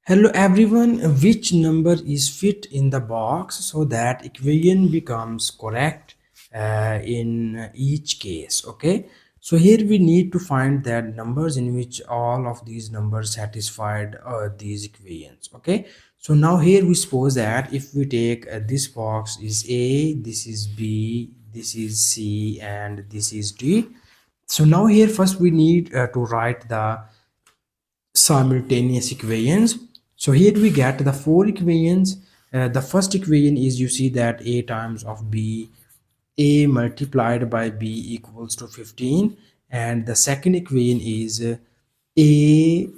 Hello everyone, which number is fit in the box so that equation becomes correct in each case. Okay, so here we need to find that numbers in which all of these numbers satisfied these equations. Okay, so now here we suppose that if we take this box is A, this is B, this is C, and this is D. So now here first we need to write the simultaneous equations. So here we get the four equations. The first equation is, you see that A times of B, A multiplied by B equals to 15, and the second equation is A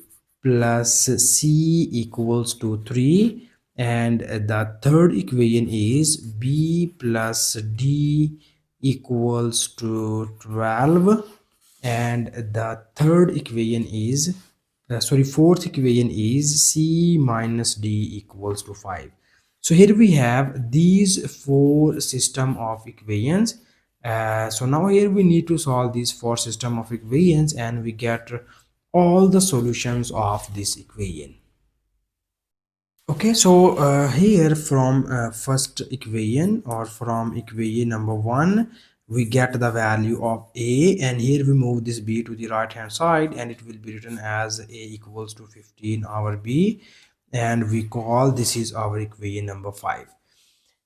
plus C equals to 3, and the third equation is B plus D equals to 12, and the third equation is fourth equation is C minus D equals to 5. So here we have these four system of equations. So now here we need to solve these four system of equations, and we get all the solutions of this equation. Okay, so here from first equation, or from equation number 1, we get the value of A, and here we move this B to the right hand side, and it will be written as A equals to 15 our B, and we call this is our equation number 5.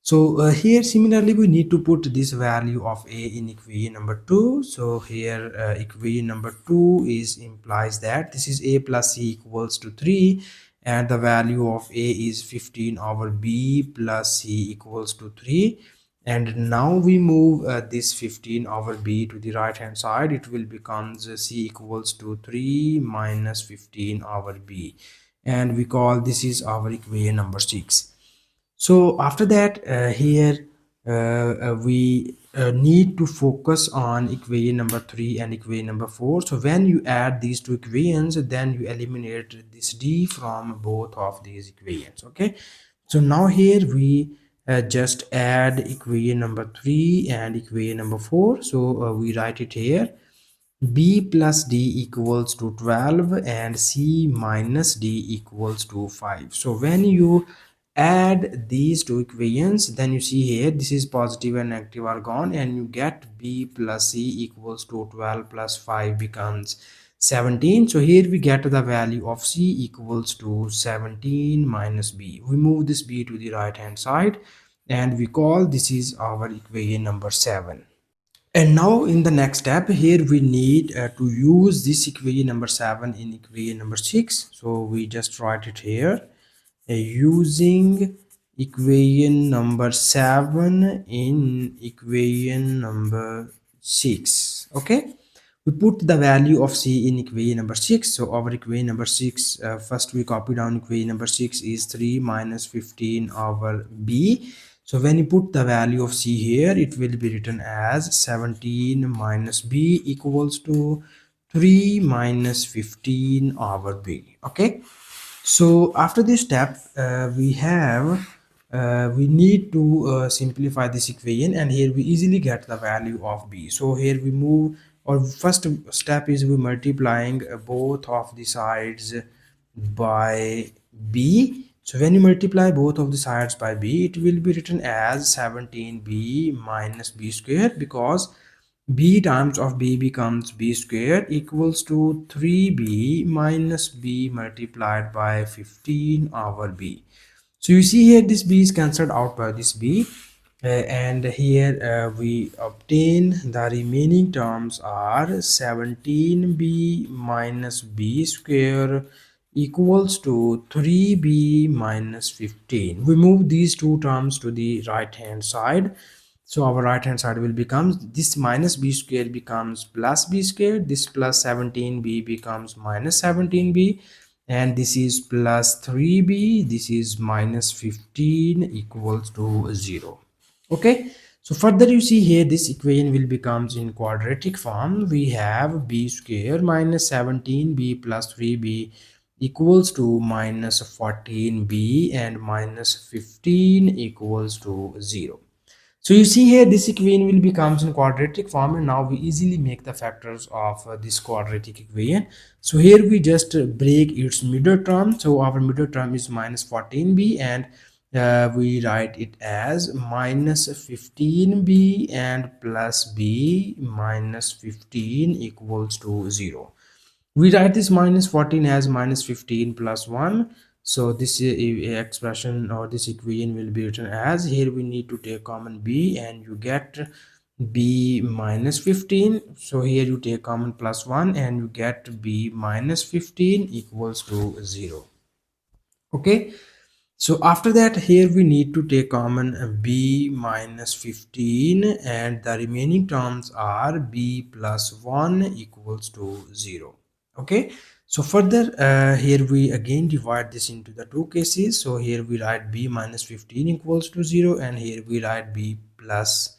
So here similarly we need to put this value of A in equation number 2. So here equation number 2 is implies that this is A plus C equals to 3, and the value of A is 15 over B plus C equals to 3. And now we move this 15 over B to the right hand side. It will becomes C equals to 3 minus 15 over B, and we call this is our equation number 6. So after that here we need to focus on equation number 3 and equation number 4. So when you add these two equations, then you eliminate this D from both of these equations. Okay, so now here we just add equation number 3 and equation number 4. So we write it here: B plus D equals to 12 and C minus D equals to 5. So when you add these two equations, then you see here this is positive and negative are gone, and you get B plus C equals to 12 plus 5 becomes 17. So here we get the value of C equals to 17 minus B. We move this B to the right hand side, and we call this is our equation number 7. And now in the next step here we need to use this equation number 7 in equation number 6. So we just write it here using equation number 7 in equation number 6. Okay, we put the value of C in equation number 6. So our equation number 6, first we copy down equation number 6 is 3 minus 15 over B. So when you put the value of C here, it will be written as 17 minus B equals to 3 minus 15 over B. Okay, so after this step we need to simplify this equation, and here we easily get the value of B. So here we move, or first step is we multiplying both of the sides by B. So when you multiply both of the sides by B, it will be written as 17B minus B squared, because B times of B becomes B squared equals to 3B minus B multiplied by 15 over B. So you see here this B is cancelled out by this B, and here we obtain the remaining terms are 17B minus B square equals to 3B minus 15. We move these two terms to the right hand side. So our right hand side will become this minus B square becomes plus B square, this plus 17B becomes minus 17B, and this is plus 3B, this is minus 15 equals to 0. Okay, so further you see here this equation will becomes in quadratic form. We have B square minus 17B plus 3B equals to minus 14B, and minus 15 equals to 0. So you see here this equation will becomes in quadratic form, and now we easily make the factors of this quadratic equation. So here we just break its middle term. So our middle term is minus 14b, and we write it as minus 15b and plus b minus 15 equals to 0. We write this minus 14 as minus 15 plus 1. So this expression or this equation will be written as, here we need to take common b and you get b minus 15. So here you take common plus 1 and you get b minus 15 equals to 0. Okay, so after that, here we need to take common b minus 15, and the remaining terms are b plus 1 equals to 0. Okay, so further here we again divide this into the two cases. So here we write b minus 15 equals to 0, and here we write b plus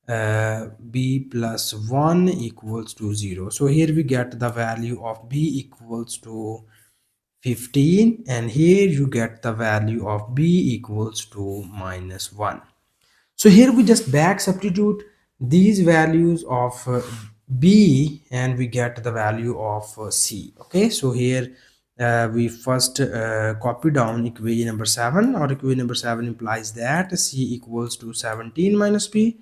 1 equals to 0. So here we get the value of b equals to 15, and here you get the value of b equals to minus 1. So here we just back substitute these values of b and we get the value of c. Okay, so here we first copy down equation number 7, or equation number 7 implies that c equals to 17 minus b.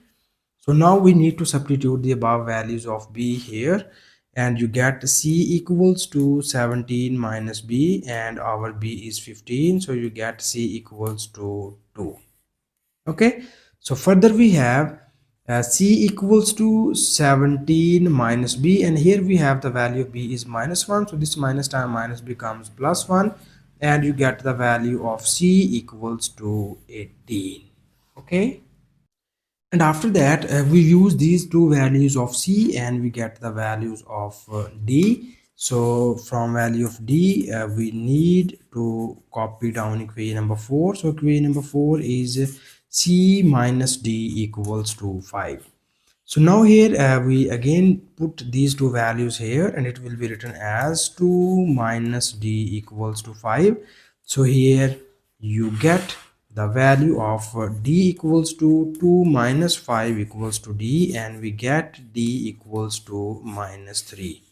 So now we need to substitute the above values of b here, and you get c equals to 17 minus b, and our b is 15, so you get c equals to 2. Okay, so further we have c equals to 17 minus b, and here we have the value of b is minus 1, so this minus time minus becomes plus 1, and you get the value of c equals to 18. Okay, and after that we use these two values of c and we get the values of d. So from value of d we need to copy down equation number 4. So equation number 4 is c minus d equals to 5. So now here we again put these two values here, and it will be written as 2 minus d equals to 5. So here you get the value of d equals to 2 minus 5 equals to d, and we get d equals to minus 3.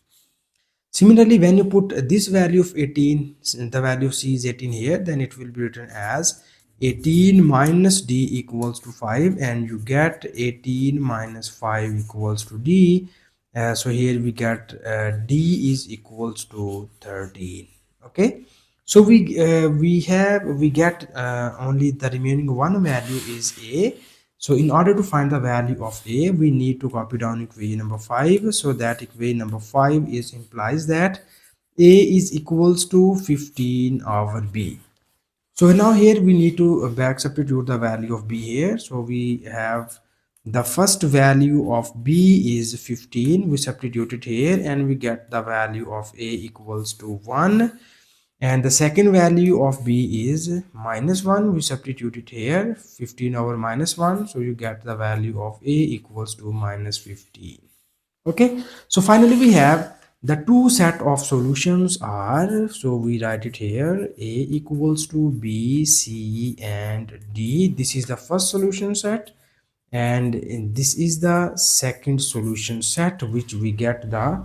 Similarly, when you put this value of 18, the value of c is 18 here, then it will be written as 18 minus d equals to 5, and you get 18 minus 5 equals to d. So here we get d is equals to 13. Okay, so we get only the remaining one value is a. So in order to find the value of a, we need to copy down equation number 5. So that equation number 5 is implies that a is equals to 15 over b. So now here we need to back substitute the value of b here. So we have the first value of b is 15, we substitute it here, and we get the value of a equals to 1, and the second value of b is minus 1, we substitute it here, 15 over minus 1, so you get the value of a equals to minus 15. Okay, so finally we have the two set of solutions are, so we write it here, a equals to b, c and d. This is the first solution set, and this is the second solution set, which we get the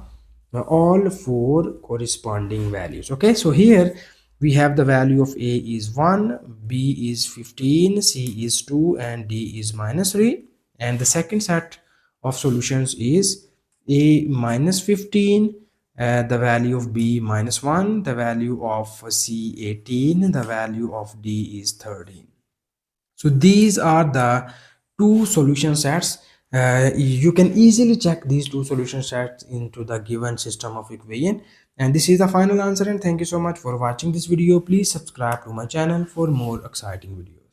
all four corresponding values. Okay, so here we have the value of a is 1, b is 15, c is 2 and d is minus 3, and the second set of solutions is a minus 15, the value of b minus 1, the value of c 18, the value of d is 13. So these are the two solution sets. You can easily check these two solution sets into the given system of equation, and this is the final answer. And thank you so much for watching this video. Please subscribe to my channel for more exciting videos.